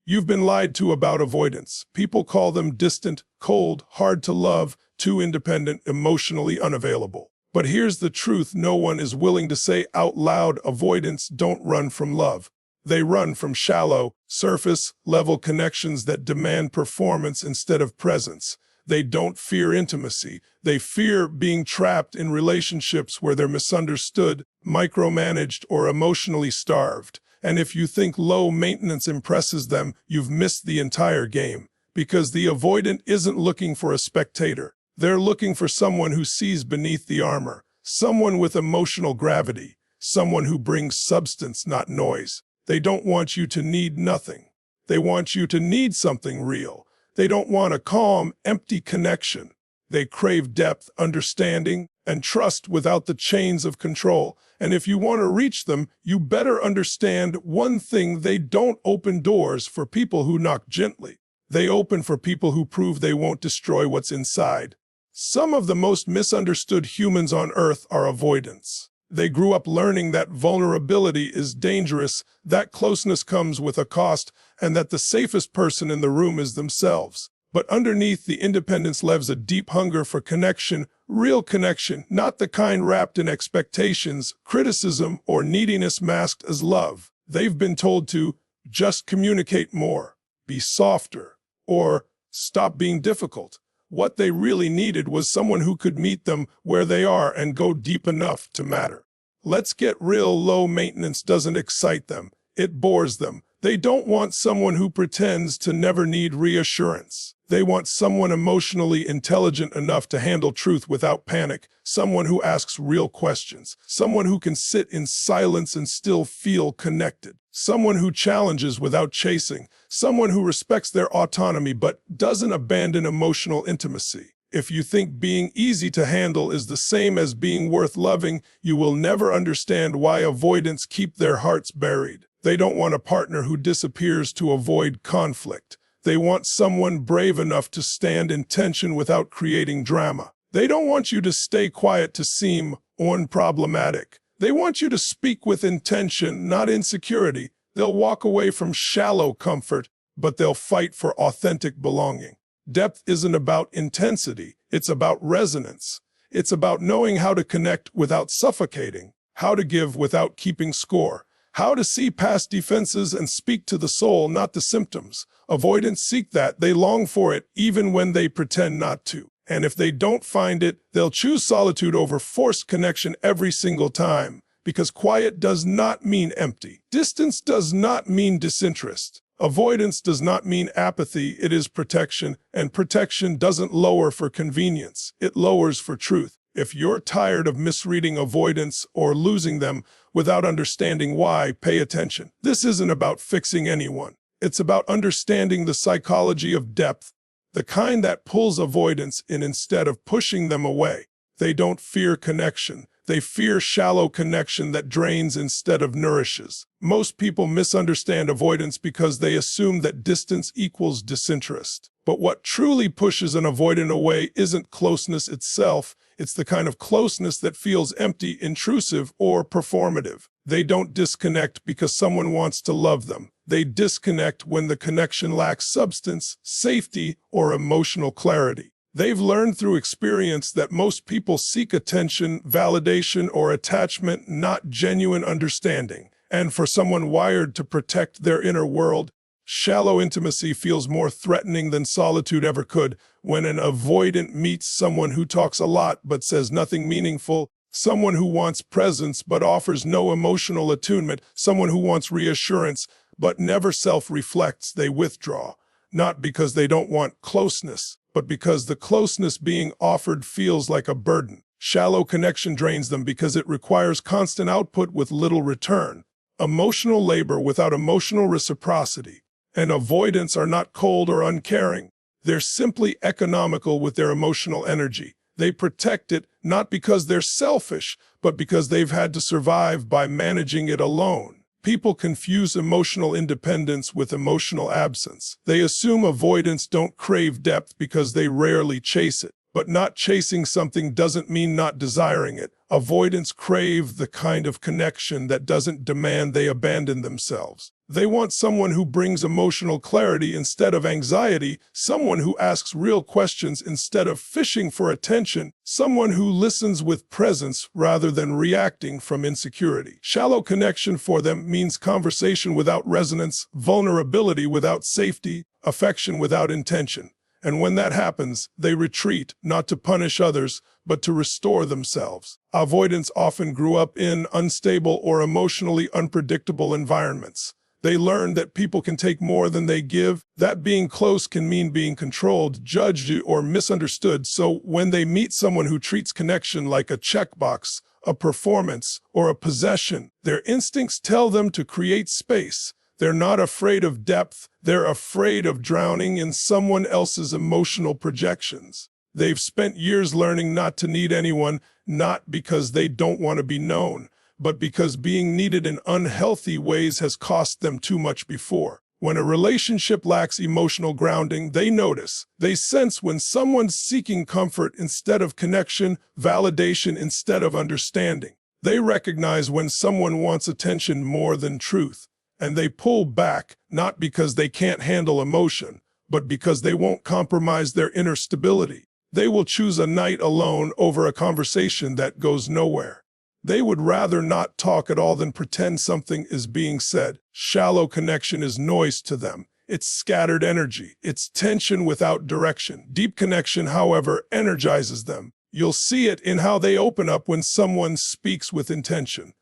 You've been lied to about avoidance. People call them distant, cold, hard to love, too independent, emotionally unavailable. But here's the truth no one is willing to say out loud: avoidants don't run from love. They run from shallow, surface-level connections that demand performance instead of presence. They don't fear intimacy. They fear being trapped in relationships where they're misunderstood, micromanaged, or emotionally starved. And if you think low maintenance impresses them, you've missed the entire game. Because the avoidant isn't looking for a spectator. They're looking for someone who sees beneath the armor, someone with emotional gravity, someone who brings substance, not noise. They don't want you to need nothing. They want you to need something real. They don't want a calm, empty connection. They crave depth, understanding, and trust without the chains of control. And if you want to reach them, you better understand one thing: they don't open doors for people who knock gently. They open for people who prove they won't destroy what's inside. Some of the most misunderstood humans on earth are avoidants. They grew up learning that vulnerability is dangerous, that closeness comes with a cost, and that the safest person in the room is themselves. But underneath the independence lives a deep hunger for connection, real connection, not the kind wrapped in expectations, criticism, or neediness masked as love. They've been told to just communicate more, be softer, or stop being difficult. What they really needed was someone who could meet them where they are and go deep enough to matter. Let's get real: low maintenance doesn't excite them. It bores them. They don't want someone who pretends to never need reassurance. They want someone emotionally intelligent enough to handle truth without panic, someone who asks real questions, someone who can sit in silence and still feel connected, someone who challenges without chasing, someone who respects their autonomy but doesn't abandon emotional intimacy. If you think being easy to handle is the same as being worth loving, you will never understand why avoidants keep their hearts buried. They don't want a partner who disappears to avoid conflict. They want someone brave enough to stand in tension without creating drama. They don't want you to stay quiet to seem unproblematic. They want you to speak with intention, not insecurity. They'll walk away from shallow comfort, but they'll fight for authentic belonging. Depth isn't about intensity. It's about resonance. It's about knowing how to connect without suffocating, how to give without keeping score, how to see past defenses and speak to the soul, not the symptoms. Avoidants seek that. They long for it, even when they pretend not to. And if they don't find it, they'll choose solitude over forced connection every single time. Because quiet does not mean empty. Distance does not mean disinterest. Avoidance does not mean apathy. It is protection. And protection doesn't lower for convenience. It lowers for truth. If you're tired of misreading avoidance or losing them without understanding why, pay attention. This isn't about fixing anyone. It's about understanding the psychology of depth, the kind that pulls avoidance in instead of pushing them away. They don't fear connection. They fear shallow connection that drains instead of nourishes. Most people misunderstand avoidance because they assume that distance equals disinterest. But what truly pushes an avoidant away isn't closeness itself. It's the kind of closeness that feels empty, intrusive, or performative. They don't disconnect because someone wants to love them. They disconnect when the connection lacks substance, safety, or emotional clarity. They've learned through experience that most people seek attention, validation, or attachment, not genuine understanding. And for someone wired to protect their inner world, shallow intimacy feels more threatening than solitude ever could. When an avoidant meets someone who talks a lot but says nothing meaningful, someone who wants presence but offers no emotional attunement, someone who wants reassurance but never self-reflects, they withdraw. Not because they don't want closeness, but because the closeness being offered feels like a burden. Shallow connection drains them because it requires constant output with little return, emotional labor without emotional reciprocity. And avoidants are not cold or uncaring. They're simply economical with their emotional energy. They protect it not because they're selfish, but because they've had to survive by managing it alone. People confuse emotional independence with emotional absence. They assume avoidants don't crave depth because they rarely chase it. But not chasing something doesn't mean not desiring it. Avoidants crave the kind of connection that doesn't demand they abandon themselves. They want someone who brings emotional clarity instead of anxiety, someone who asks real questions instead of fishing for attention, someone who listens with presence rather than reacting from insecurity. Shallow connection for them means conversation without resonance, vulnerability without safety, affection without intention. And when that happens, they retreat, not to punish others, but to restore themselves. Avoidants often grew up in unstable or emotionally unpredictable environments. They learn that people can take more than they give, that being close can mean being controlled, judged, or misunderstood. So when they meet someone who treats connection like a checkbox, a performance, or a possession, their instincts tell them to create space. They're not afraid of depth, they're afraid of drowning in someone else's emotional projections. They've spent years learning not to need anyone, not because they don't want to be known, but because being needed in unhealthy ways has cost them too much before. When a relationship lacks emotional grounding, they notice. They sense when someone's seeking comfort instead of connection, validation instead of understanding. They recognize when someone wants attention more than truth. And they pull back, not because they can't handle emotion, but because they won't compromise their inner stability. They will choose a night alone over a conversation that goes nowhere. They would rather not talk at all than pretend something is being said. Shallow connection is noise to them. It's scattered energy. It's tension without direction. Deep connection, however, energizes them. You'll see it in how they open up when someone speaks with intention,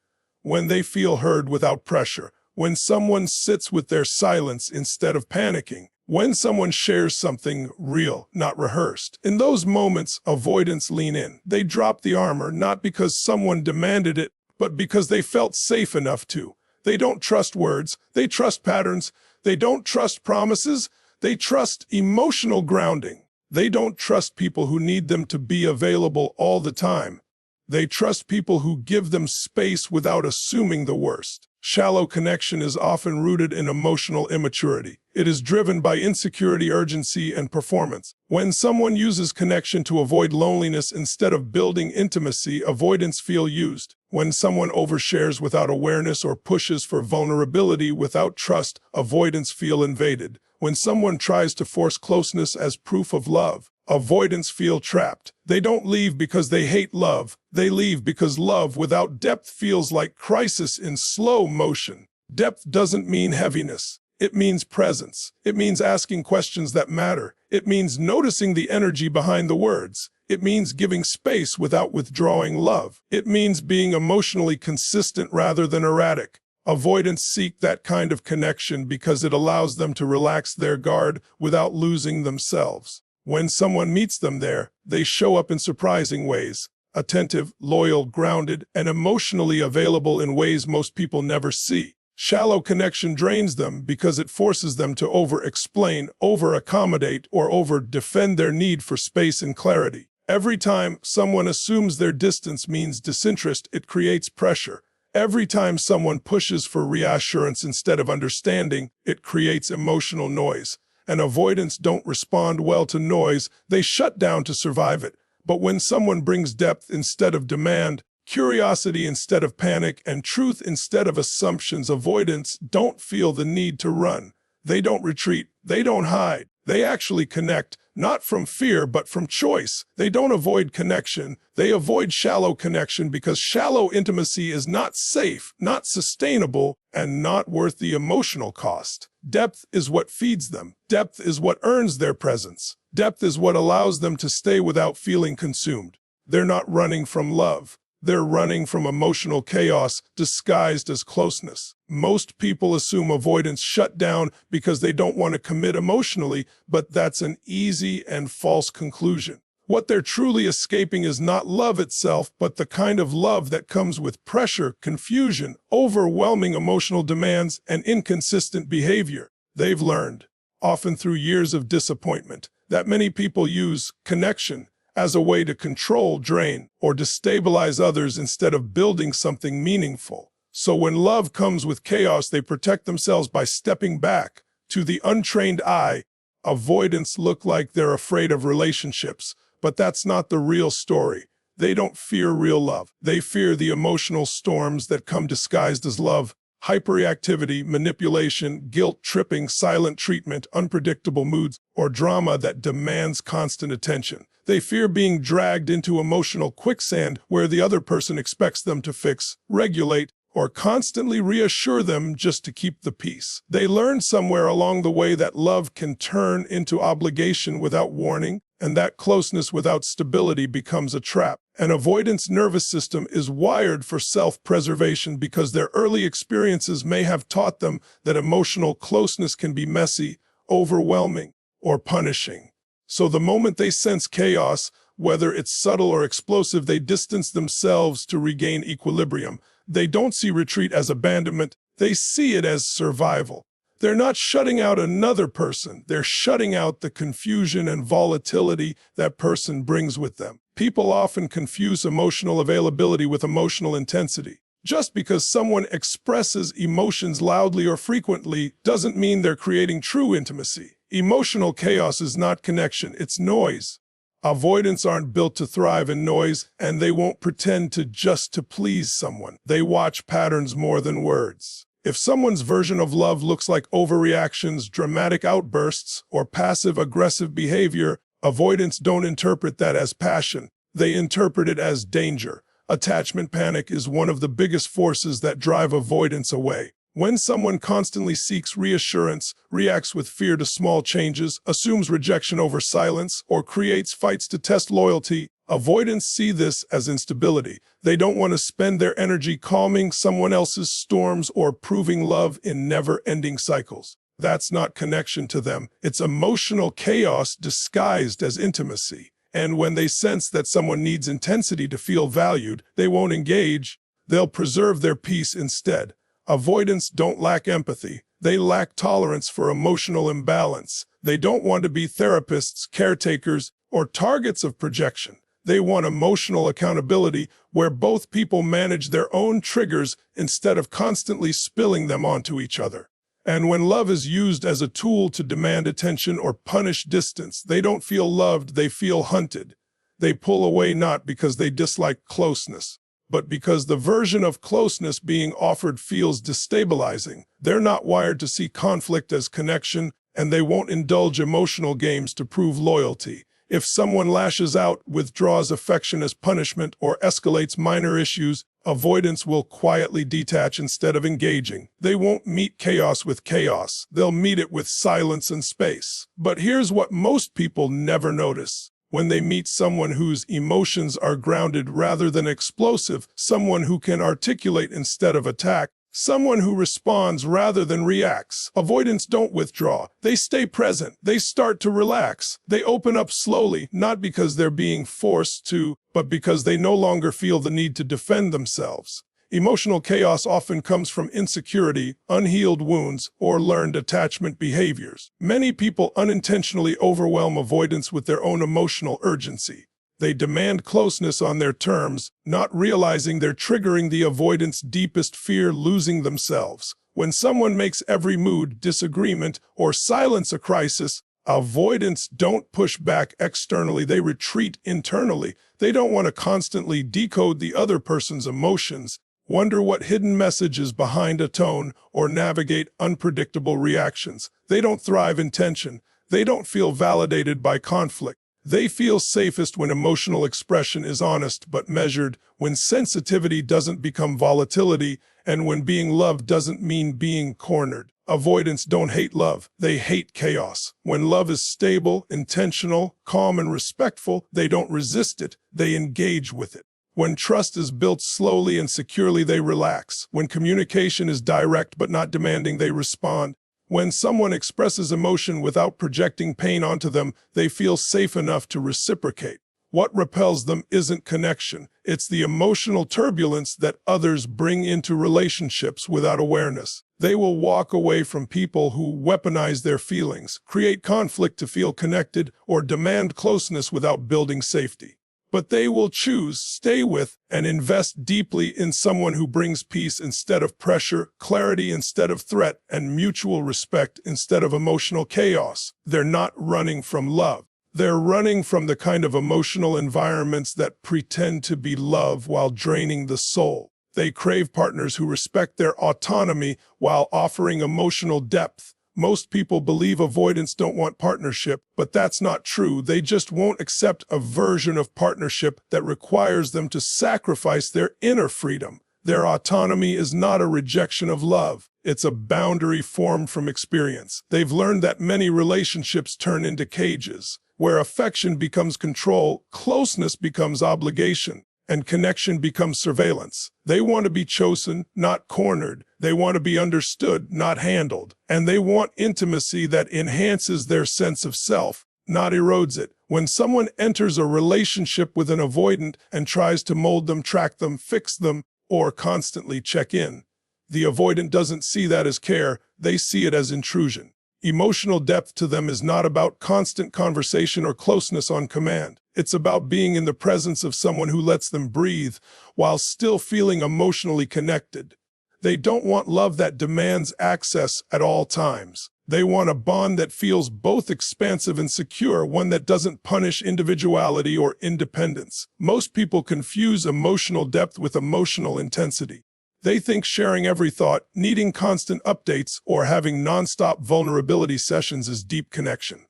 when they feel heard without pressure, when someone sits with their silence instead of panicking, when someone shares something real, not rehearsed. In those moments, avoidants lean in. They drop the armor, not because someone demanded it, but because they felt safe enough to. They don't trust words, they trust patterns. They don't trust promises, they trust emotional grounding. They don't trust people who need them to be available all the time. They trust people who give them space without assuming the worst. Shallow connection is often rooted in emotional immaturity. It is driven by insecurity, urgency, and performance. When someone uses connection to avoid loneliness instead of building intimacy, avoidants feel used. When someone overshares without awareness or pushes for vulnerability without trust, avoidants feel invaded. When someone tries to force closeness as proof of love, avoidants feel trapped. They don't leave because they hate love. They leave because love without depth feels like crisis in slow motion. Depth doesn't mean heaviness. It means presence. It means asking questions that matter. It means noticing the energy behind the words. It means giving space without withdrawing love. It means being emotionally consistent rather than erratic. Avoidants seek that kind of connection because it allows them to relax their guard without losing themselves. When someone meets them there, they show up in surprising ways. Attentive, loyal, grounded, and emotionally available in ways most people never see. Shallow connection drains them because it forces them to over-explain, over-accommodate, or over-defend their need for space and clarity. Every time someone assumes their distance means disinterest, it creates pressure. Every time someone pushes for reassurance instead of understanding, it creates emotional noise. And avoidants don't respond well to noise, they shut down to survive it. But when someone brings depth instead of demand, curiosity instead of panic, and truth instead of assumptions, avoidants don't feel the need to run. They don't retreat, they don't hide. They actually connect, not from fear, but from choice. They don't avoid connection. They avoid shallow connection because shallow intimacy is not safe, not sustainable, and not worth the emotional cost. Depth is what feeds them. Depth is what earns their presence. Depth is what allows them to stay without feeling consumed. They're not running from love. They're running from emotional chaos disguised as closeness. Most people assume avoidants shut down because they don't want to commit emotionally, but that's an easy and false conclusion. What they're truly escaping is not love itself, but the kind of love that comes with pressure, confusion, overwhelming emotional demands, and inconsistent behavior. They've learned, often through years of disappointment, that many people use connection as a way to control, drain, or destabilize others instead of building something meaningful. So when love comes with chaos, they protect themselves by stepping back. To the untrained eye, avoidants look like they're afraid of relationships, But that's not the real story. They don't fear real love. They fear the emotional storms that come disguised as love: hyperreactivity, manipulation, guilt tripping, silent treatment, unpredictable moods, or drama that demands constant attention. They fear being dragged into emotional quicksand where the other person expects them to fix, regulate, or constantly reassure them just to keep the peace. They learn somewhere along the way that love can turn into obligation without warning, and that closeness without stability becomes a trap. An avoidance nervous system is wired for self-preservation because their early experiences may have taught them that emotional closeness can be messy, overwhelming, or punishing. So the moment they sense chaos, whether it's subtle or explosive, they distance themselves to regain equilibrium. They don't see retreat as abandonment, they see it as survival. They're not shutting out another person, they're shutting out the confusion and volatility that person brings with them. People often confuse emotional availability with emotional intensity. Just because someone expresses emotions loudly or frequently doesn't mean they're creating true intimacy. Emotional chaos is not connection, it's noise. Avoidants aren't built to thrive in noise, and they won't pretend to please someone. They watch patterns more than words. If someone's version of love looks like overreactions, dramatic outbursts, or passive-aggressive behavior, avoidants don't interpret that as passion. They interpret it as danger. Attachment panic is one of the biggest forces that drive avoidance away. When someone constantly seeks reassurance, reacts with fear to small changes, assumes rejection over silence, or creates fights to test loyalty, avoidants see this as instability. They don't want to spend their energy calming someone else's storms or proving love in never-ending cycles. That's not connection to them. It's emotional chaos disguised as intimacy. And when they sense that someone needs intensity to feel valued, they won't engage. They'll preserve their peace instead. Avoidants don't lack empathy. They lack tolerance for emotional imbalance. They don't want to be therapists, caretakers, or targets of projection. They want emotional accountability where both people manage their own triggers instead of constantly spilling them onto each other. And when love is used as a tool to demand attention or punish distance, they don't feel loved, they feel hunted. They pull away not because they dislike closeness, but because the version of closeness being offered feels destabilizing. They're not wired to see conflict as connection, and they won't indulge emotional games to prove loyalty. If someone lashes out, withdraws affection as punishment, or escalates minor issues, avoidance will quietly detach instead of engaging. They won't meet chaos with chaos. They'll meet it with silence and space. But here's what most people never notice. When they meet someone whose emotions are grounded rather than explosive, someone who can articulate instead of attack, someone who responds rather than reacts, avoidants don't withdraw. They stay present. They start to relax. They open up slowly, not because they're being forced to, but because they no longer feel the need to defend themselves. Emotional chaos often comes from insecurity, unhealed wounds, or learned attachment behaviors. Many people unintentionally overwhelm avoidance with their own emotional urgency. They demand closeness on their terms, not realizing they're triggering the avoidant's deepest fear: losing themselves. When someone makes every mood, disagreement, or silence a crisis, avoidants don't push back externally, they retreat internally. They don't want to constantly decode the other person's emotions, wonder what hidden message is behind a tone, or navigate unpredictable reactions. They don't thrive in tension. They don't feel validated by conflict. They feel safest when emotional expression is honest but measured, when sensitivity doesn't become volatility, and when being loved doesn't mean being cornered. Avoidants don't hate love, they hate chaos. When love is stable, intentional, calm, and respectful, they don't resist it, they engage with it. When trust is built slowly and securely, they relax. When communication is direct but not demanding, they respond. When someone expresses emotion without projecting pain onto them, they feel safe enough to reciprocate. What repels them isn't connection. It's the emotional turbulence that others bring into relationships without awareness. They will walk away from people who weaponize their feelings, create conflict to feel connected, or demand closeness without building safety. But they will choose, stay with, and invest deeply in someone who brings peace instead of pressure, clarity instead of threat, and mutual respect instead of emotional chaos. They're not running from love. They're running from the kind of emotional environments that pretend to be love while draining the soul. They crave partners who respect their autonomy while offering emotional depth. Most people believe avoidants don't want partnership, but that's not true. They just won't accept a version of partnership that requires them to sacrifice their inner freedom. Their autonomy is not a rejection of love. It's a boundary formed from experience. They've learned that many relationships turn into cages, where affection becomes control, closeness becomes obligation, and connection becomes surveillance. They want to be chosen, not cornered. They want to be understood, not handled. And they want intimacy that enhances their sense of self, not erodes it. When someone enters a relationship with an avoidant and tries to mold them, track them, fix them, or constantly check in, the avoidant doesn't see that as care. They see it as intrusion. Emotional depth to them is not about constant conversation or closeness on command. It's about being in the presence of someone who lets them breathe while still feeling emotionally connected. They don't want love that demands access at all times. They want a bond that feels both expansive and secure, one that doesn't punish individuality or independence. Most people confuse emotional depth with emotional intensity. They think sharing every thought, needing constant updates, or having nonstop vulnerability sessions is deep connection.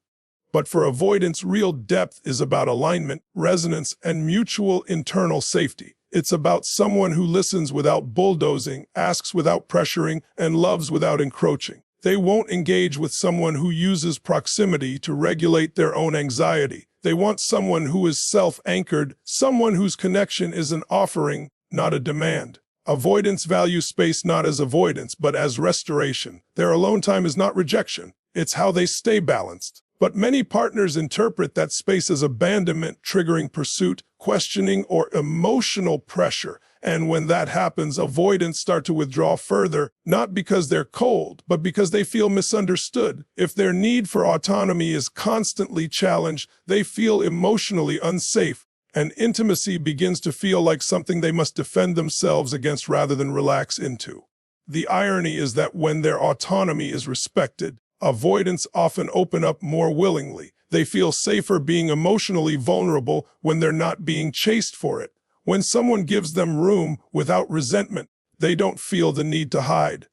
But for avoidance, real depth is about alignment, resonance, and mutual internal safety. It's about someone who listens without bulldozing, asks without pressuring, and loves without encroaching. They won't engage with someone who uses proximity to regulate their own anxiety. They want someone who is self-anchored, someone whose connection is an offering, not a demand. Avoidants value space not as avoidance, but as restoration. Their alone time is not rejection. It's how they stay balanced. But many partners interpret that space as abandonment, triggering pursuit, questioning, or emotional pressure. And when that happens, avoidants start to withdraw further, not because they're cold, but because they feel misunderstood. If their need for autonomy is constantly challenged, they feel emotionally unsafe, and intimacy begins to feel like something they must defend themselves against rather than relax into. The irony is that when their autonomy is respected, avoidants often open up more willingly. They feel safer being emotionally vulnerable when they're not being chased for it. When someone gives them room without resentment, they don't feel the need to hide.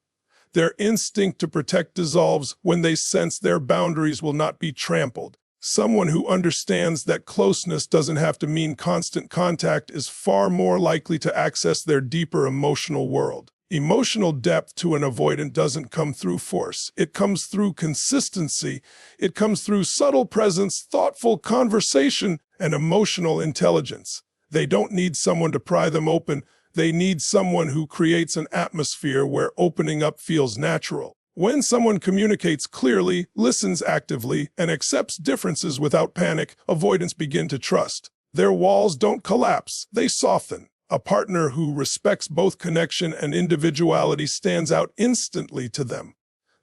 Their instinct to protect dissolves when they sense their boundaries will not be trampled. Someone who understands that closeness doesn't have to mean constant contact is far more likely to access their deeper emotional world. Emotional depth to an avoidant doesn't come through force. It comes through consistency. It comes through subtle presence, thoughtful conversation, and emotional intelligence. They don't need someone to pry them open. They need someone who creates an atmosphere where opening up feels natural. When someone communicates clearly, listens actively, and accepts differences without panic, avoidants begin to trust. Their walls don't collapse, they soften. A partner who respects both connection and individuality stands out instantly to them.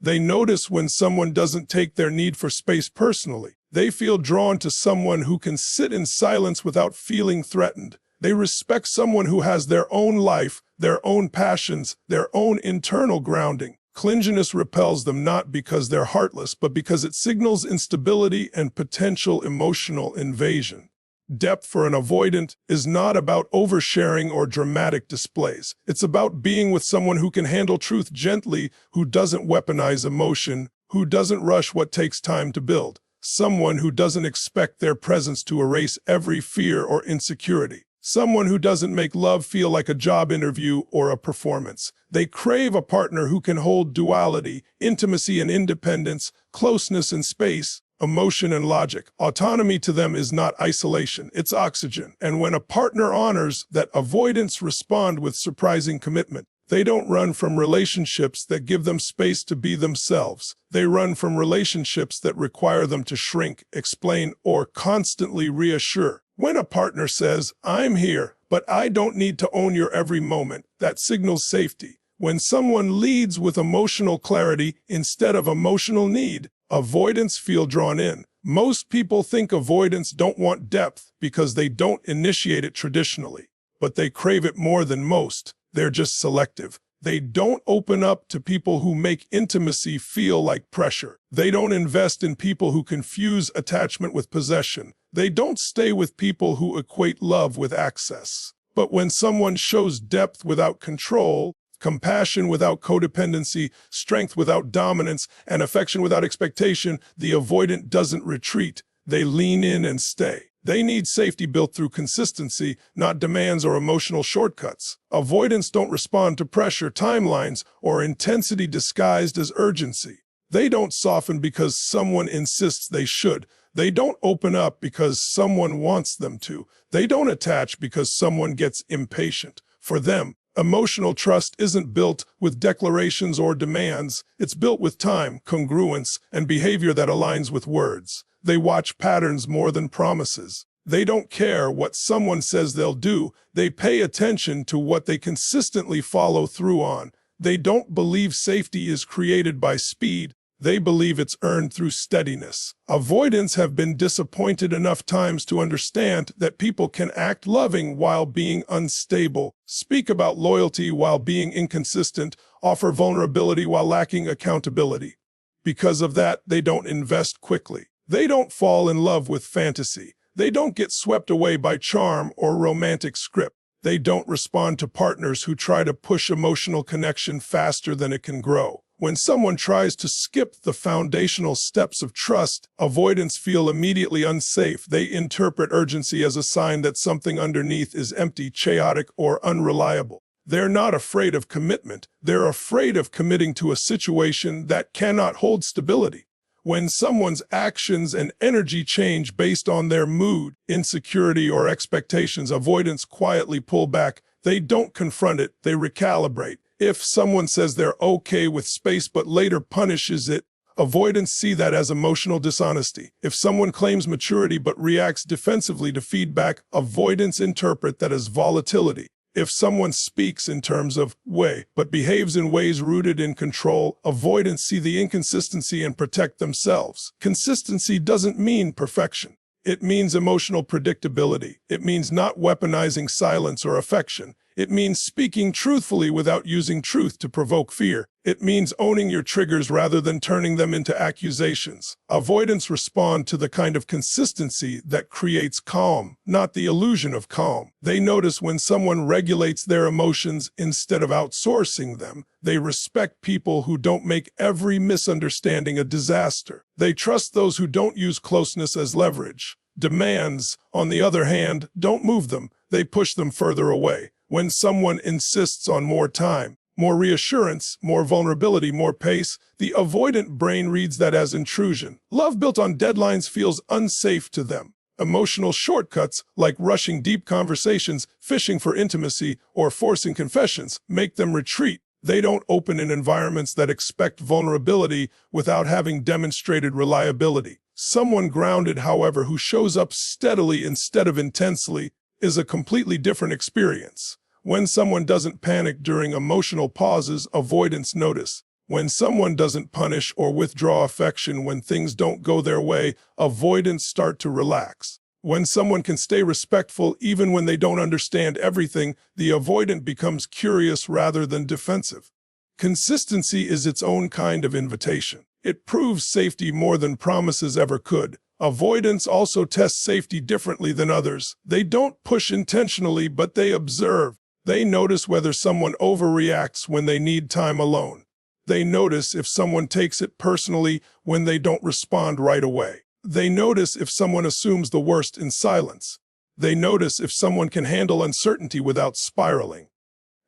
They notice when someone doesn't take their need for space personally. They feel drawn to someone who can sit in silence without feeling threatened. They respect someone who has their own life, their own passions, their own internal grounding. Clinginess repels them not because they're heartless, but because it signals instability and potential emotional invasion. Depth for an avoidant is not about oversharing or dramatic displays. It's about being with someone who can handle truth gently, who doesn't weaponize emotion, who doesn't rush what takes time to build. Someone who doesn't expect their presence to erase every fear or insecurity. Someone who doesn't make love feel like a job interview or a performance. They crave a partner who can hold duality, intimacy and independence, closeness and space, emotion and logic. Autonomy to them is not isolation, it's oxygen. And when a partner honors that, avoidants respond with surprising commitment. They don't run from relationships that give them space to be themselves. They run from relationships that require them to shrink, explain, or constantly reassure. When a partner says, "I'm here, but I don't need to own your every moment," that signals safety. When someone leads with emotional clarity instead of emotional need, avoidants feel drawn in. Most people think avoidants don't want depth because they don't initiate it traditionally, but they crave it more than most. They're just selective. They don't open up to people who make intimacy feel like pressure. They don't invest in people who confuse attachment with possession. They don't stay with people who equate love with access. But when someone shows depth without control, compassion without codependency, strength without dominance, and affection without expectation, the avoidant doesn't retreat. They lean in and stay. They need safety built through consistency, not demands or emotional shortcuts. Avoidants don't respond to pressure, timelines, or intensity disguised as urgency. They don't soften because someone insists they should. They don't open up because someone wants them to. They don't attach because someone gets impatient. For them, emotional trust isn't built with declarations or demands. It's built with time, congruence, and behavior that aligns with words. They watch patterns more than promises. They don't care what someone says they'll do. They pay attention to what they consistently follow through on. They don't believe safety is created by speed. They believe it's earned through steadiness. Avoidants have been disappointed enough times to understand that people can act loving while being unstable, speak about loyalty while being inconsistent, offer vulnerability while lacking accountability. Because of that, they don't invest quickly. They don't fall in love with fantasy. They don't get swept away by charm or romantic script. They don't respond to partners who try to push emotional connection faster than it can grow. When someone tries to skip the foundational steps of trust, avoidants feel immediately unsafe. They interpret urgency as a sign that something underneath is empty, chaotic, or unreliable. They're not afraid of commitment. They're afraid of committing to a situation that cannot hold stability. When someone's actions and energy change based on their mood, insecurity, or expectations, avoidants quietly pull back. They don't confront it, they recalibrate. If someone says they're okay with space but later punishes it, avoidants see that as emotional dishonesty. If someone claims maturity but reacts defensively to feedback, avoidants interpret that as volatility. If someone speaks in terms of way, but behaves in ways rooted in control, avoidants see the inconsistency and protect themselves. Consistency doesn't mean perfection. It means emotional predictability. It means not weaponizing silence or affection. It means speaking truthfully without using truth to provoke fear. It means owning your triggers rather than turning them into accusations. Avoidants respond to the kind of consistency that creates calm, not the illusion of calm. They notice when someone regulates their emotions instead of outsourcing them. They respect people who don't make every misunderstanding a disaster. They trust those who don't use closeness as leverage. Demands, on the other hand, don't move them. They push them further away. When someone insists on more time, more reassurance, more vulnerability, more pace, the avoidant brain reads that as intrusion. Love built on deadlines feels unsafe to them. Emotional shortcuts, like rushing deep conversations, fishing for intimacy, or forcing confessions, make them retreat. They don't open in environments that expect vulnerability without having demonstrated reliability. Someone grounded, however, who shows up steadily instead of intensely, is a completely different experience. When someone doesn't panic during emotional pauses, avoidants notice. When someone doesn't punish or withdraw affection when things don't go their way, avoidants start to relax. When someone can stay respectful even when they don't understand everything, the avoidant becomes curious rather than defensive. Consistency is its own kind of invitation. It proves safety more than promises ever could. Avoidants also test safety differently than others. They don't push intentionally, but they observe. They notice whether someone overreacts when they need time alone. They notice if someone takes it personally when they don't respond right away. They notice if someone assumes the worst in silence. They notice if someone can handle uncertainty without spiraling.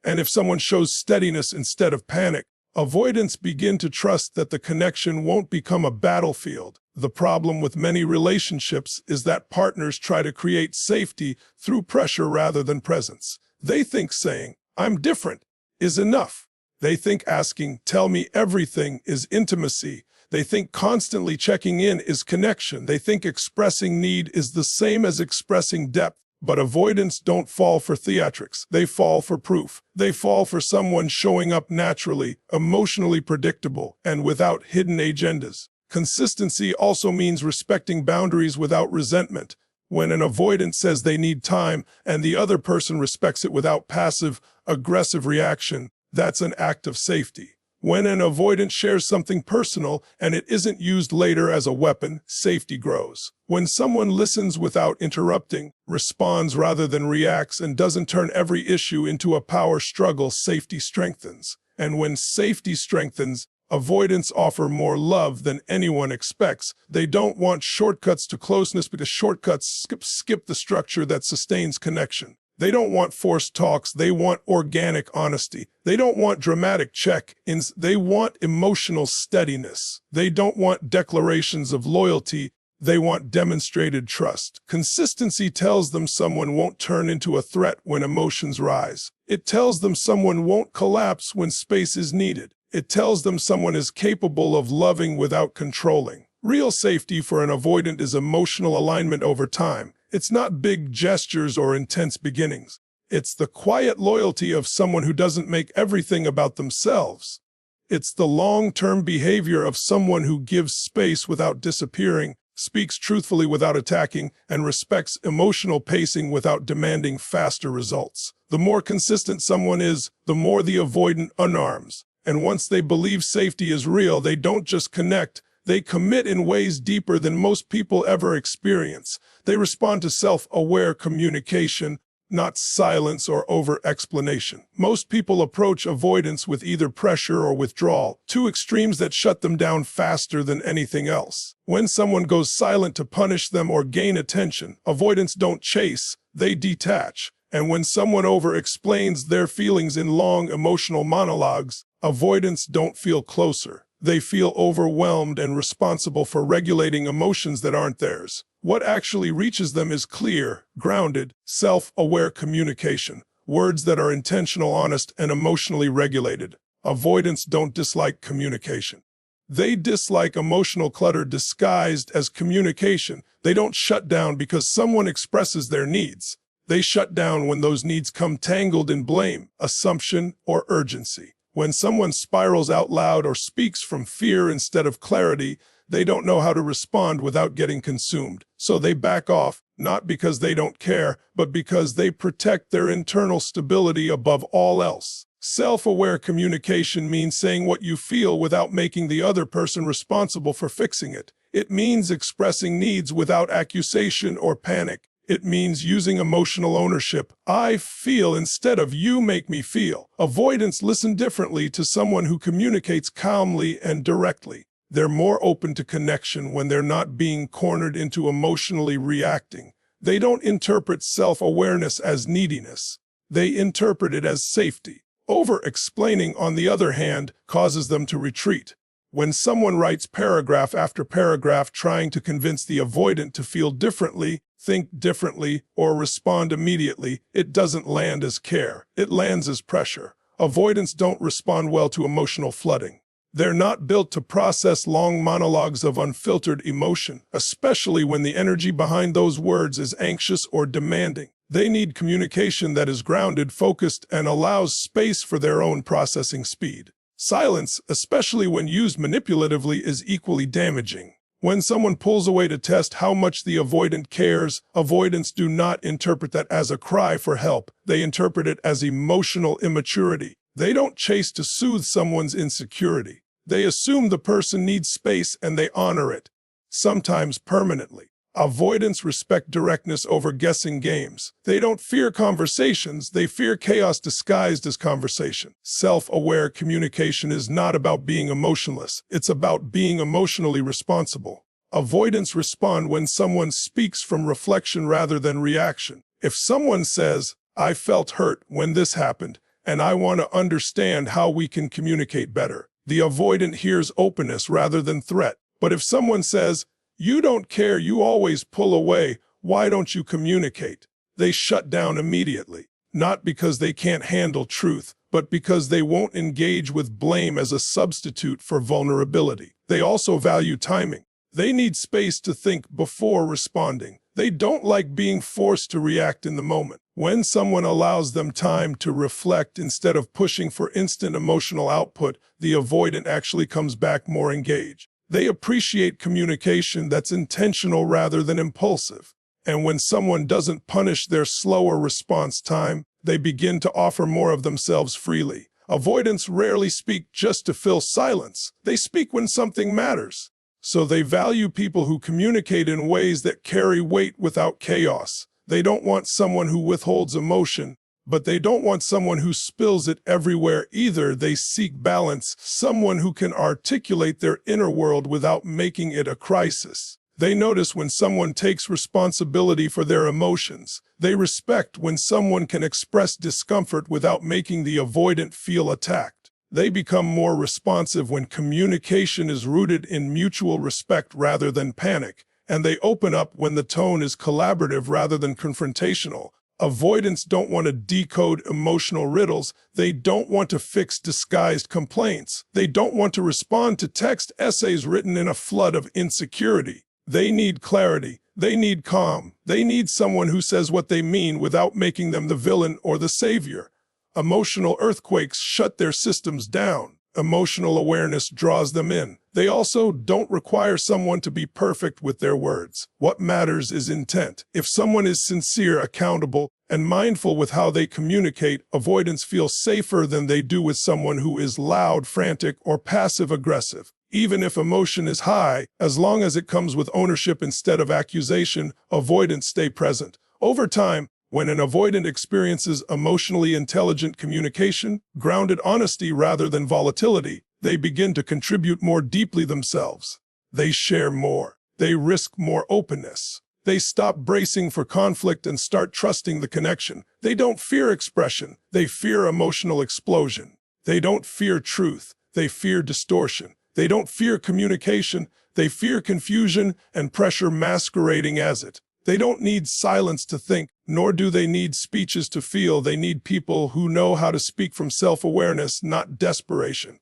And if someone shows steadiness instead of panic, avoidants begin to trust that the connection won't become a battlefield. The problem with many relationships is that partners try to create safety through pressure rather than presence. They think saying, "I'm different," is enough. They think asking, "Tell me everything," is intimacy. They think constantly checking in is connection. They think expressing need is the same as expressing depth. But avoidants don't fall for theatrics. They fall for proof. They fall for someone showing up naturally, emotionally predictable, and without hidden agendas. Consistency also means respecting boundaries without resentment. When an avoidant says they need time and the other person respects it without passive, aggressive reaction, That's an act of safety. When an avoidant shares something personal and it isn't used later as a weapon, safety grows. When someone listens without interrupting, responds rather than reacts, and doesn't turn every issue into a power struggle, safety strengthens. And when safety strengthens, avoidants offer more love than anyone expects. They don't want shortcuts to closeness because shortcuts skip the structure that sustains connection. They don't want forced talks, they want organic honesty. They don't want dramatic check-ins, they want emotional steadiness. They don't want declarations of loyalty, they want demonstrated trust. Consistency tells them someone won't turn into a threat when emotions rise. It tells them someone won't collapse when space is needed. It tells them someone is capable of loving without controlling. Real safety for an avoidant is emotional alignment over time. It's not big gestures or intense beginnings. It's the quiet loyalty of someone who doesn't make everything about themselves. It's the long-term behavior of someone who gives space without disappearing, speaks truthfully without attacking, and respects emotional pacing without demanding faster results. The more consistent someone is, the more the avoidant unarms. And once they believe safety is real, they don't just connect, they commit in ways deeper than most people ever experience. They respond to self-aware communication, not silence or over-explanation. Most people approach avoidance with either pressure or withdrawal, two extremes that shut them down faster than anything else. When someone goes silent to punish them or gain attention, avoidants don't chase, they detach. And when someone over-explains their feelings in long emotional monologues, avoidants don't feel closer. They feel overwhelmed and responsible for regulating emotions that aren't theirs. What actually reaches them is clear, grounded, self-aware communication, words that are intentional, honest, and emotionally regulated. Avoidants don't dislike communication. They dislike emotional clutter disguised as communication. They don't shut down because someone expresses their needs. They shut down when those needs come tangled in blame, assumption, or urgency. When someone spirals out loud or speaks from fear instead of clarity, they don't know how to respond without getting consumed. So they back off, not because they don't care, but because they protect their internal stability above all else. Self-aware communication means saying what you feel without making the other person responsible for fixing it. It means expressing needs without accusation or panic. It means using emotional ownership. I feel instead of you make me feel. Avoidants listen differently to someone who communicates calmly and directly. They're more open to connection when they're not being cornered into emotionally reacting. They don't interpret self-awareness as neediness. They interpret it as safety. Over-explaining, on the other hand, causes them to retreat. When someone writes paragraph after paragraph trying to convince the avoidant to feel differently, think differently, or respond immediately, it doesn't land as care. It lands as pressure. Avoidants don't respond well to emotional flooding. They're not built to process long monologues of unfiltered emotion, especially when the energy behind those words is anxious or demanding. They need communication that is grounded, focused, and allows space for their own processing speed. Silence, especially when used manipulatively, is equally damaging. When someone pulls away to test how much the avoidant cares, avoidants do not interpret that as a cry for help. They interpret it as emotional immaturity. They don't chase to soothe someone's insecurity. They assume the person needs space and they honor it, sometimes permanently. Avoidants respect directness over guessing games. They don't fear conversations, they fear chaos disguised as conversation. Self-aware communication is not about being emotionless, it's about being emotionally responsible. Avoidants respond when someone speaks from reflection rather than reaction. If someone says, "I felt hurt when this happened, and I want to understand how we can communicate better," the avoidant hears openness rather than threat. But if someone says, "You don't care, you always pull away, why don't you communicate?" they shut down immediately, not because they can't handle truth, but because they won't engage with blame as a substitute for vulnerability. They also value timing. They need space to think before responding. They don't like being forced to react in the moment. When someone allows them time to reflect instead of pushing for instant emotional output, the avoidant actually comes back more engaged. They appreciate communication that's intentional rather than impulsive. And when someone doesn't punish their slower response time, they begin to offer more of themselves freely. Avoidants rarely speak just to fill silence. They speak when something matters. So they value people who communicate in ways that carry weight without chaos. They don't want someone who withholds emotion, but they don't want someone who spills it everywhere either. They seek balance, someone who can articulate their inner world without making it a crisis. They notice when someone takes responsibility for their emotions. They respect when someone can express discomfort without making the avoidant feel attacked. They become more responsive when communication is rooted in mutual respect rather than panic, and they open up when the tone is collaborative rather than confrontational. Avoidants don't want to decode emotional riddles. They don't want to fix disguised complaints. They don't want to respond to text essays written in a flood of insecurity. They need clarity. They need calm. They need someone who says what they mean without making them the villain or the savior. Emotional earthquakes shut their systems down. Emotional awareness draws them in. They also don't require someone to be perfect with their words. What matters is intent. If someone is sincere, accountable, and mindful with how they communicate, avoidants feel safer than they do with someone who is loud, frantic, or passive-aggressive. Even if emotion is high, as long as it comes with ownership instead of accusation, avoidants stay present. Over time, when an avoidant experiences emotionally intelligent communication, grounded honesty rather than volatility, they begin to contribute more deeply themselves. They share more. They risk more openness. They stop bracing for conflict and start trusting the connection. They don't fear expression. They fear emotional explosion. They don't fear truth. They fear distortion. They don't fear communication. They fear confusion and pressure masquerading as it. They don't need silence to think, nor do they need speeches to feel. They need people who know how to speak from self-awareness, not desperation.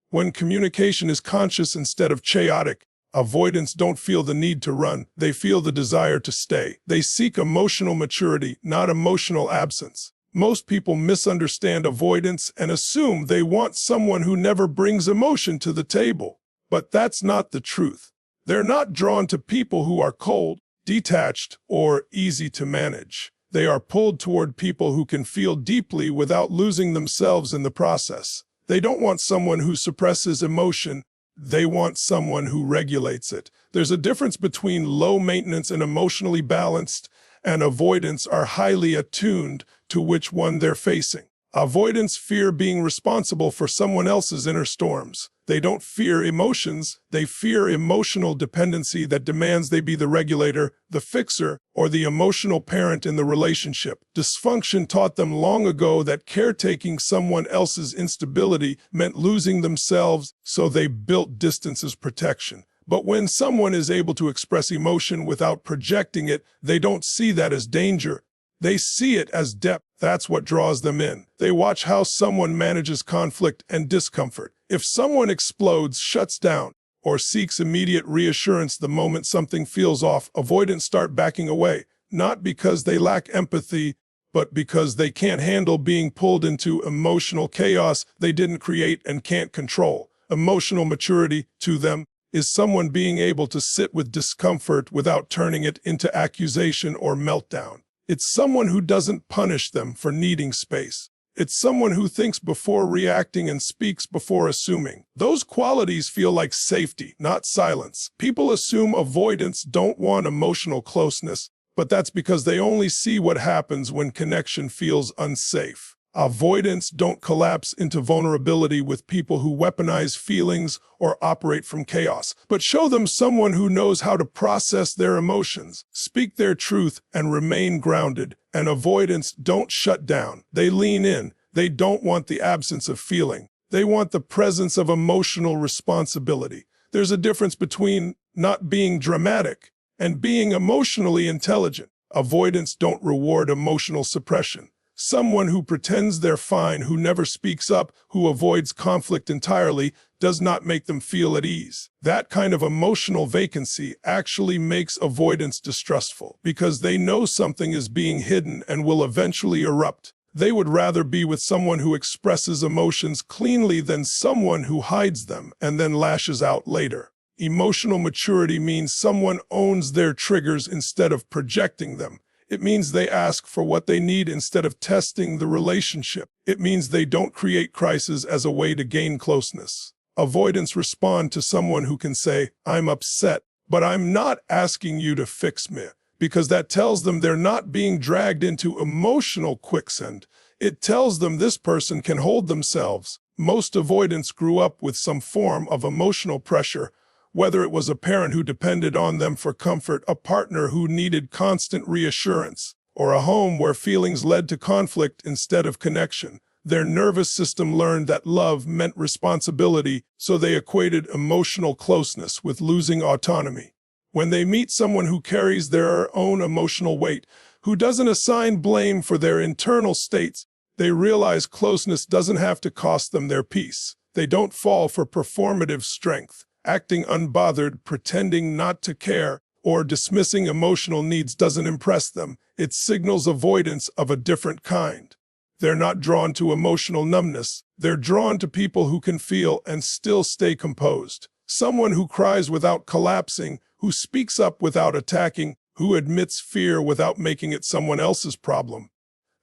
When communication is conscious instead of chaotic, avoidants don't feel the need to run. They feel the desire to stay. They seek emotional maturity, not emotional absence. Most people misunderstand avoidance and assume they want someone who never brings emotion to the table. But that's not the truth. They're not drawn to people who are cold, detached, or easy to manage. They are pulled toward people who can feel deeply without losing themselves in the process. They don't want someone who suppresses emotion. They want someone who regulates it. There's a difference between low maintenance and emotionally balanced, and avoidants are highly attuned to which one they're facing. Avoidants fear being responsible for someone else's inner storms. They don't fear emotions. They fear emotional dependency that demands they be the regulator, the fixer, or the emotional parent in the relationship. Dysfunction taught them long ago that caretaking someone else's instability meant losing themselves, so they built distance as protection. But when someone is able to express emotion without projecting it, they don't see that as danger. They see it as depth. That's what draws them in. They watch how someone manages conflict and discomfort. If someone explodes, shuts down, or seeks immediate reassurance the moment something feels off, avoidants start backing away, not because they lack empathy, but because they can't handle being pulled into emotional chaos they didn't create and can't control. Emotional maturity, to them, is someone being able to sit with discomfort without turning it into accusation or meltdown. It's someone who doesn't punish them for needing space. It's someone who thinks before reacting and speaks before assuming. Those qualities feel like safety, not silence. People assume avoidants don't want emotional closeness, but that's because they only see what happens when connection feels unsafe. Avoidants don't collapse into vulnerability with people who weaponize feelings or operate from chaos, but show them someone who knows how to process their emotions, speak their truth, and remain grounded. And avoidants don't shut down. They lean in. They don't want the absence of feeling. They want the presence of emotional responsibility. There's a difference between not being dramatic and being emotionally intelligent. Avoidants don't reward emotional suppression. Someone who pretends they're fine, who never speaks up, who avoids conflict entirely, does not make them feel at ease. That kind of emotional vacancy actually makes avoidants distrustful, because they know something is being hidden and will eventually erupt. They would rather be with someone who expresses emotions cleanly than someone who hides them and then lashes out later. Emotional maturity means someone owns their triggers instead of projecting them. It means they ask for what they need instead of testing the relationship. It means they don't create crises as a way to gain closeness. Avoidants respond to someone who can say, "I'm upset, but I'm not asking you to fix me," because that tells them they're not being dragged into emotional quicksand. It tells them this person can hold themselves. Most avoidants grew up with some form of emotional pressure, whether it was a parent who depended on them for comfort, a partner who needed constant reassurance, or a home where feelings led to conflict instead of connection. Their nervous system learned that love meant responsibility, so they equated emotional closeness with losing autonomy. When they meet someone who carries their own emotional weight, who doesn't assign blame for their internal states, they realize closeness doesn't have to cost them their peace. They don't fall for performative strength. Acting unbothered, pretending not to care, or dismissing emotional needs doesn't impress them. It signals avoidance of a different kind. They're not drawn to emotional numbness. They're drawn to people who can feel and still stay composed. Someone who cries without collapsing, who speaks up without attacking, who admits fear without making it someone else's problem.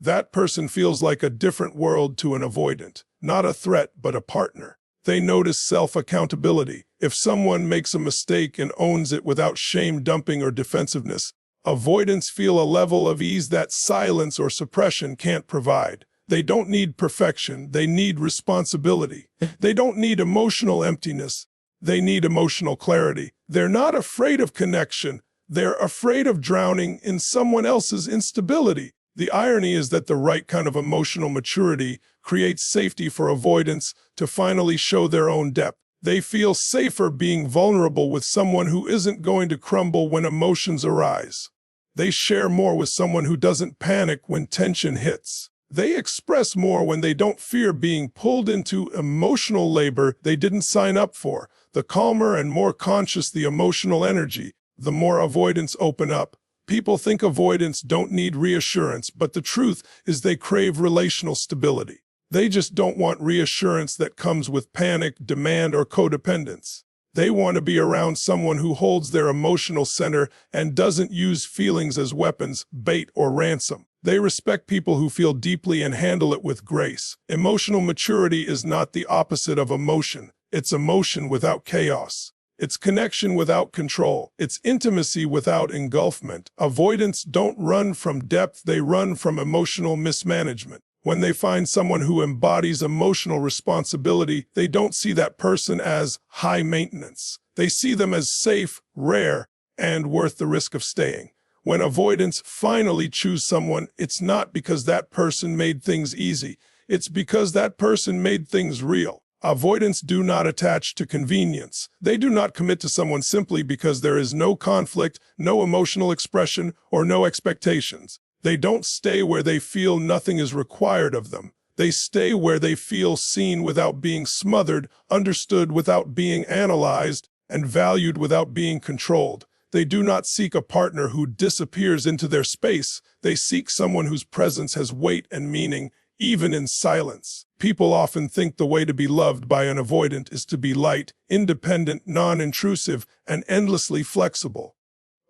That person feels like a different world to an avoidant, not a threat, but a partner. They notice self-accountability. If someone makes a mistake and owns it without shame dumping or defensiveness, avoidants feel a level of ease that silence or suppression can't provide. They don't need perfection. They need responsibility. They don't need emotional emptiness. They need emotional clarity. They're not afraid of connection. They're afraid of drowning in someone else's instability. The irony is that the right kind of emotional maturity creates safety for avoidants to finally show their own depth. They feel safer being vulnerable with someone who isn't going to crumble when emotions arise. They share more with someone who doesn't panic when tension hits. They express more when they don't fear being pulled into emotional labor they didn't sign up for. The calmer and more conscious the emotional energy, the more avoidants open up. People think avoidants don't need reassurance, but the truth is they crave relational stability. They just don't want reassurance that comes with panic, demand, or codependence. They want to be around someone who holds their emotional center and doesn't use feelings as weapons, bait, or ransom. They respect people who feel deeply and handle it with grace. Emotional maturity is not the opposite of emotion. It's emotion without chaos. It's connection without control. It's intimacy without engulfment. Avoidants don't run from depth, they run from emotional mismanagement. When they find someone who embodies emotional responsibility, they don't see that person as high maintenance. They see them as safe, rare, and worth the risk of staying. When avoidants finally choose someone, it's not because that person made things easy. It's because that person made things real. Avoidants do not attach to convenience. They do not commit to someone simply because there is no conflict, no emotional expression, or no expectations. They don't stay where they feel nothing is required of them. They stay where they feel seen without being smothered, understood without being analyzed, and valued without being controlled. They do not seek a partner who disappears into their space. They seek someone whose presence has weight and meaning, even in silence. People often think the way to be loved by an avoidant is to be light, independent, non-intrusive, and endlessly flexible.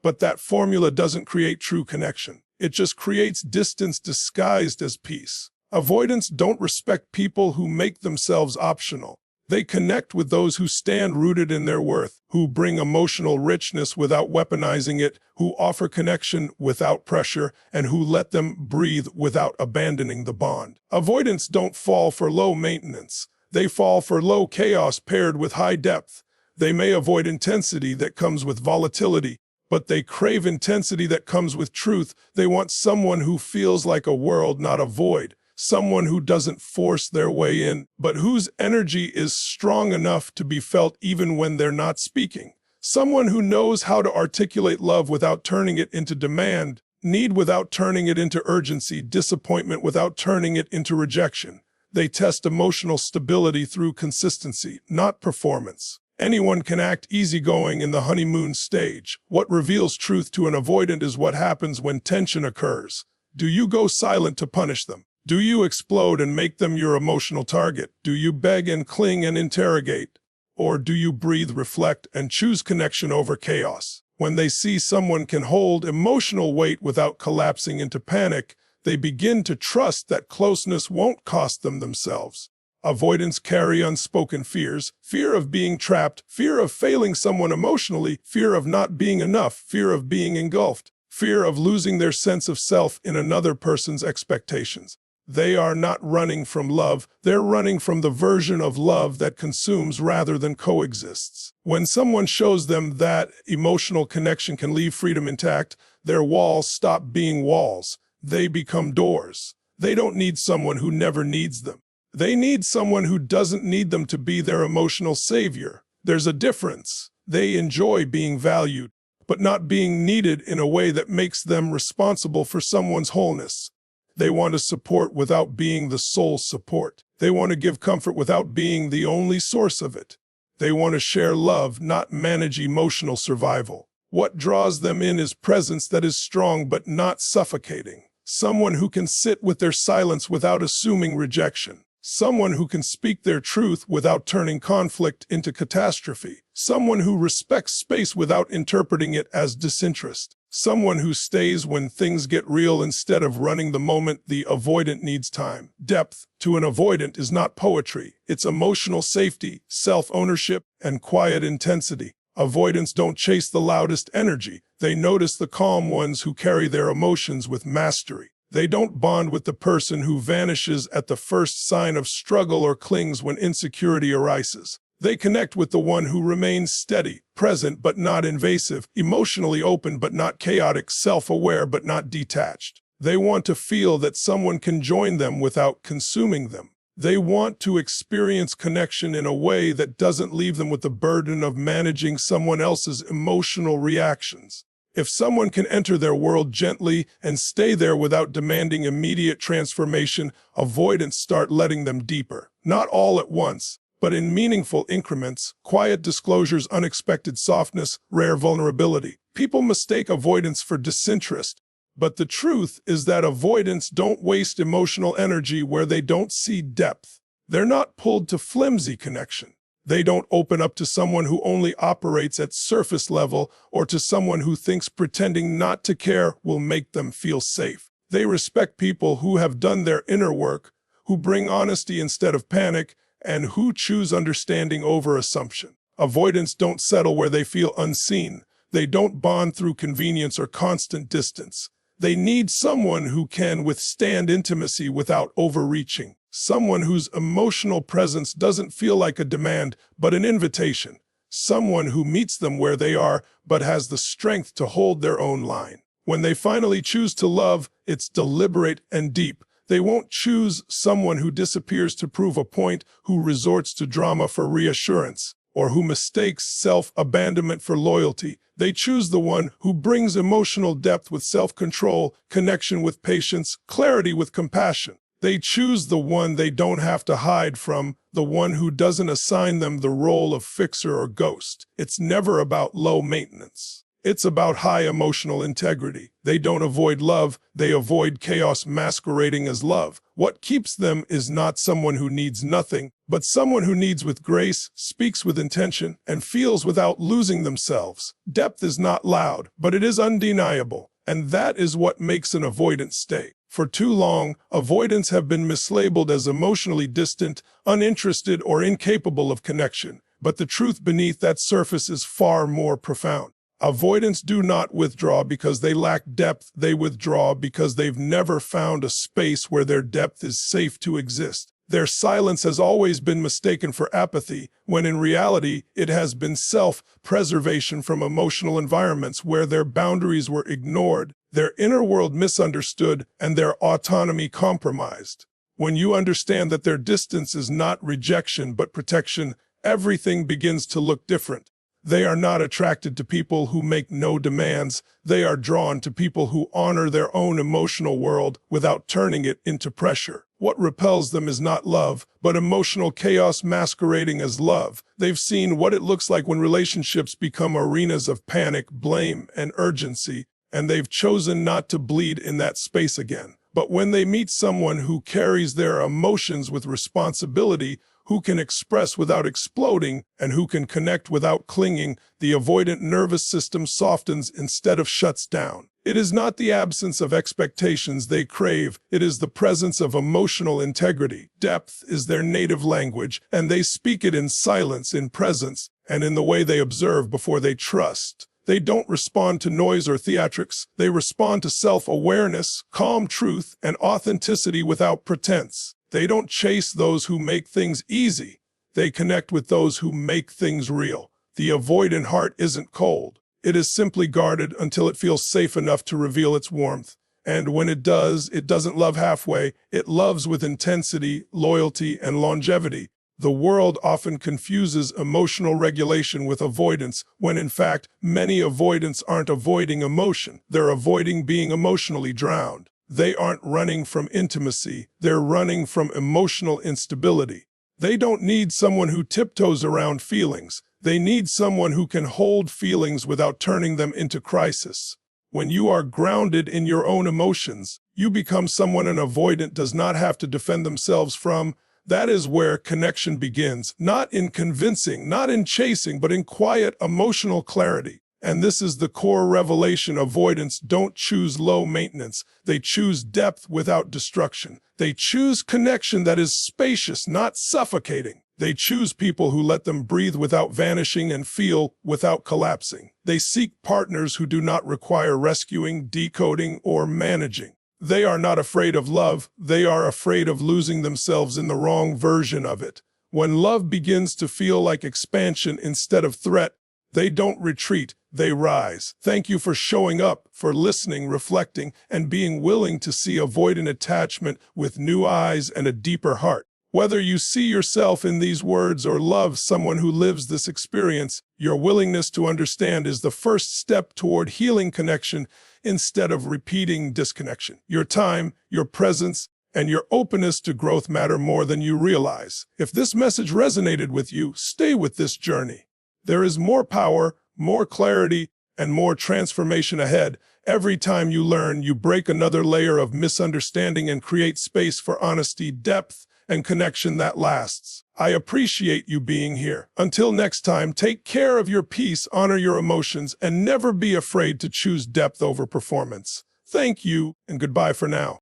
But that formula doesn't create true connection. It just creates distance disguised as peace. Avoidants don't respect people who make themselves optional. They connect with those who stand rooted in their worth, who bring emotional richness without weaponizing it, who offer connection without pressure, and who let them breathe without abandoning the bond. Avoidants don't fall for low maintenance. They fall for low chaos paired with high depth. They may avoid intensity that comes with volatility, but they crave intensity that comes with truth. They want someone who feels like a world, not a void. Someone who doesn't force their way in, but whose energy is strong enough to be felt even when they're not speaking. Someone who knows how to articulate love without turning it into demand, need without turning it into urgency, disappointment without turning it into rejection. They test emotional stability through consistency, not performance. Anyone can act easygoing in the honeymoon stage. What reveals truth to an avoidant is what happens when tension occurs. Do you go silent to punish them? Do you explode and make them your emotional target? Do you beg and cling and interrogate? Or do you breathe, reflect, and choose connection over chaos? When they see someone can hold emotional weight without collapsing into panic, they begin to trust that closeness won't cost them themselves. Avoidants carry unspoken fears: fear of being trapped, fear of failing someone emotionally, fear of not being enough, fear of being engulfed, fear of losing their sense of self in another person's expectations. They are not running from love, they're running from the version of love that consumes rather than coexists. When someone shows them that emotional connection can leave freedom intact, their walls stop being walls. They become doors. They don't need someone who never needs them. They need someone who doesn't need them to be their emotional savior. There's a difference. They enjoy being valued, but not being needed in a way that makes them responsible for someone's wholeness. They want to support without being the sole support. They want to give comfort without being the only source of it. They want to share love, not manage emotional survival. What draws them in is presence that is strong but not suffocating. Someone who can sit with their silence without assuming rejection. Someone who can speak their truth without turning conflict into catastrophe. Someone who respects space without interpreting it as disinterest. Someone who stays when things get real instead of running the moment. The avoidant needs time. Depth to an avoidant is not poetry. It's emotional safety, self-ownership, and quiet intensity. Avoidants don't chase the loudest energy. They notice the calm ones who carry their emotions with mastery. They don't bond with the person who vanishes at the first sign of struggle or clings when insecurity arises. They connect with the one who remains steady, present but not invasive, emotionally open but not chaotic, self-aware but not detached. They want to feel that someone can join them without consuming them. They want to experience connection in a way that doesn't leave them with the burden of managing someone else's emotional reactions. If someone can enter their world gently and stay there without demanding immediate transformation, avoidants start letting them deeper. Not all at once, but in meaningful increments, quiet disclosures, unexpected softness, rare vulnerability. People mistake avoidance for disinterest, but the truth is that avoidants don't waste emotional energy where they don't see depth. They're not pulled to flimsy connection. They don't open up to someone who only operates at surface level or to someone who thinks pretending not to care will make them feel safe. They respect people who have done their inner work, who bring honesty instead of panic, and who choose understanding over assumption. Avoidants don't settle where they feel unseen. They don't bond through convenience or constant distance. They need someone who can withstand intimacy without overreaching. Someone whose emotional presence doesn't feel like a demand, but an invitation. Someone who meets them where they are, but has the strength to hold their own line. When they finally choose to love, it's deliberate and deep. They won't choose someone who disappears to prove a point, who resorts to drama for reassurance, or who mistakes self-abandonment for loyalty. They choose the one who brings emotional depth with self-control, connection with patience, clarity with compassion. They choose the one they don't have to hide from, the one who doesn't assign them the role of fixer or ghost. It's never about low maintenance. It's about high emotional integrity. They don't avoid love, they avoid chaos masquerading as love. What keeps them is not someone who needs nothing, but someone who needs with grace, speaks with intention, and feels without losing themselves. Depth is not loud, but it is undeniable, and that is what makes an avoidant stay. For too long, avoidants have been mislabeled as emotionally distant, uninterested, or incapable of connection, but the truth beneath that surface is far more profound. Avoidants do not withdraw because they lack depth. They withdraw because they've never found a space where their depth is safe to exist. Their silence has always been mistaken for apathy, when in reality it has been self-preservation from emotional environments where their boundaries were ignored, their inner world misunderstood, and their autonomy compromised. When you understand that their distance is not rejection but protection, everything begins to look different. They are not attracted to people who make no demands. They are drawn to people who honor their own emotional world without turning it into pressure. What repels them is not love, but emotional chaos masquerading as love. They've seen what it looks like when relationships become arenas of panic, blame, and urgency, and they've chosen not to bleed in that space again. But when they meet someone who carries their emotions with responsibility, who can express without exploding, and who can connect without clinging. The avoidant nervous system softens instead of shuts down. It is not the absence of expectations they crave, it is the presence of emotional integrity. Depth is their native language, and they speak it in silence, in presence, and in the way they observe before they trust. They don't respond to noise or theatrics. They respond to self-awareness, calm truth, and authenticity without pretense. They don't chase those who make things easy. They connect with those who make things real. The avoidant heart isn't cold. It is simply guarded until it feels safe enough to reveal its warmth. And when it does, it doesn't love halfway. It loves with intensity, loyalty, and longevity. The world often confuses emotional regulation with avoidance, when in fact, many avoidants aren't avoiding emotion. They're avoiding being emotionally drowned. They aren't running from intimacy. They're running from emotional instability. They don't need someone who tiptoes around feelings. They need someone who can hold feelings without turning them into crisis. When you are grounded in your own emotions, you become someone an avoidant does not have to defend themselves from. That is where connection begins, not in convincing, not in chasing, but in quiet emotional clarity. And this is the core revelation. Avoidants don't choose low maintenance. They choose depth without destruction. They choose connection that is spacious, not suffocating. They choose people who let them breathe without vanishing and feel without collapsing. They seek partners who do not require rescuing, decoding, or managing. They are not afraid of love. They are afraid of losing themselves in the wrong version of it. When love begins to feel like expansion instead of threat, they don't retreat, they rise. Thank you for showing up, for listening, reflecting, and being willing to see avoidant attachment with new eyes and a deeper heart. Whether you see yourself in these words or love someone who lives this experience, your willingness to understand is the first step toward healing connection instead of repeating disconnection. Your time, your presence, and your openness to growth matter more than you realize. If this message resonated with you, stay with this journey. There is more power, more clarity, and more transformation ahead. Every time you learn, you break another layer of misunderstanding and create space for honesty, depth, and connection that lasts. I appreciate you being here. Until next time, take care of your peace, honor your emotions, and never be afraid to choose depth over performance. Thank you, and goodbye for now.